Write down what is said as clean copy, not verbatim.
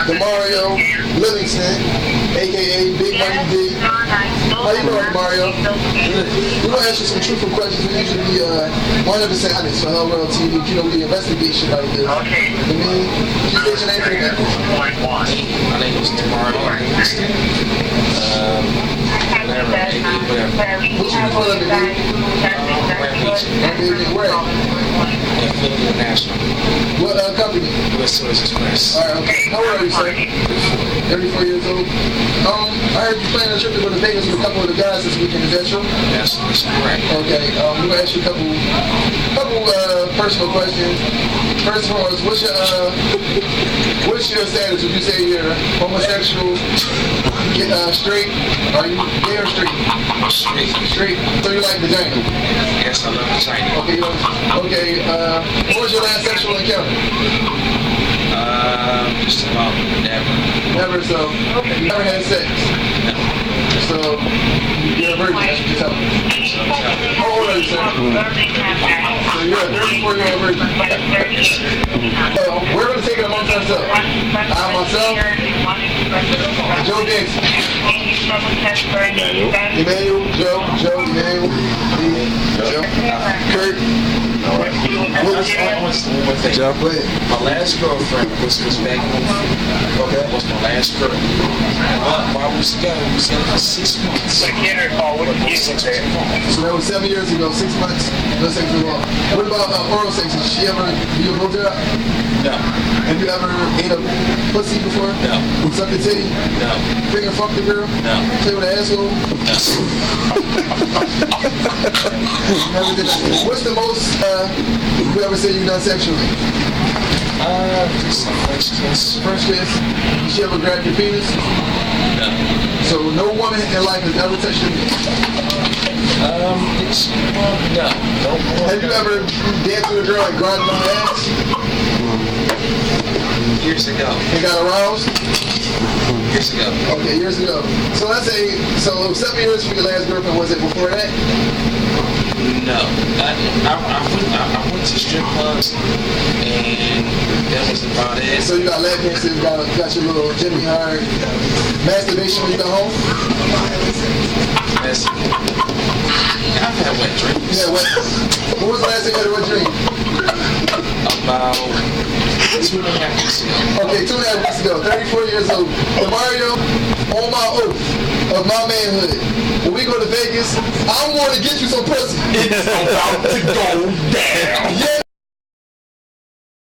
Demario Livingston, a.k.a. Big Money D. How you doing, Demario? We're going to ask you some truthful questions. We usually be 100% honest for Hell World TV. You know, we investigate shit like this. Okay. I mean, can you state your name for the people? My name is Demario Livingston. Whatever. What you be pulling the name? Rampage. Where? In Philly International. What company? U.S. Toys Express. Alright, okay. How old are you, sir? 34 years old. I heard you planning a trip to go to Vegas with a couple of the guys this weekend. Is that true? That's correct. Okay. We're gonna ask you a couple personal questions. First of all, what's your status? Would you say you're homosexual, straight? Are you gay or straight? I'm straight. Straight. So you like vagina? Yes, I love vagina. Okay. Okay. What was your last sexual encounter? Just about never. Never. So you never had sex. No. So you're a virgin. That's what you're telling me. How old are you, sir? So you're a 34-year-old virgin. We're going to take it amongst ourselves. I myself, Joe Dixon, Emmanuel, Joe, Emmanuel, Joe, Kurt. Joe. My last girlfriend was back home. Okay. That was my last girl. But while we was together for 6 months. So that was 7 years ago, 6 months, no sex at all. What about oral sex? Did she ever be a blowjob? No. Have you ever ate a pussy before? No. Sucked a titty? No. Finger fucked a girl? No. Play with an asshole? No. Never did that. What's the most you ever said you've done sexually? Just a French kiss. French kiss? Did she ever grab your penis? No. So no woman in life has ever touched your penis? No. Have you ever danced with a girl and grinded on her ass? Years ago. And got aroused? Years ago. Okay, years ago. So let's say, 7 years for your last girlfriend, was it before that? No. I went to strip clubs and that was about it. So you got lap dances, got your little Jimmy Hart, masturbation when you got home? I've had wet dreams. Yeah, when was the last time you had a wet dream? About 2.5 weeks ago. Okay, 2.5 weeks ago, 34 years old. Demario, on my oath of my manhood, when we go to Vegas, I'm going to get you some pussy. It's about to go down. Yeah.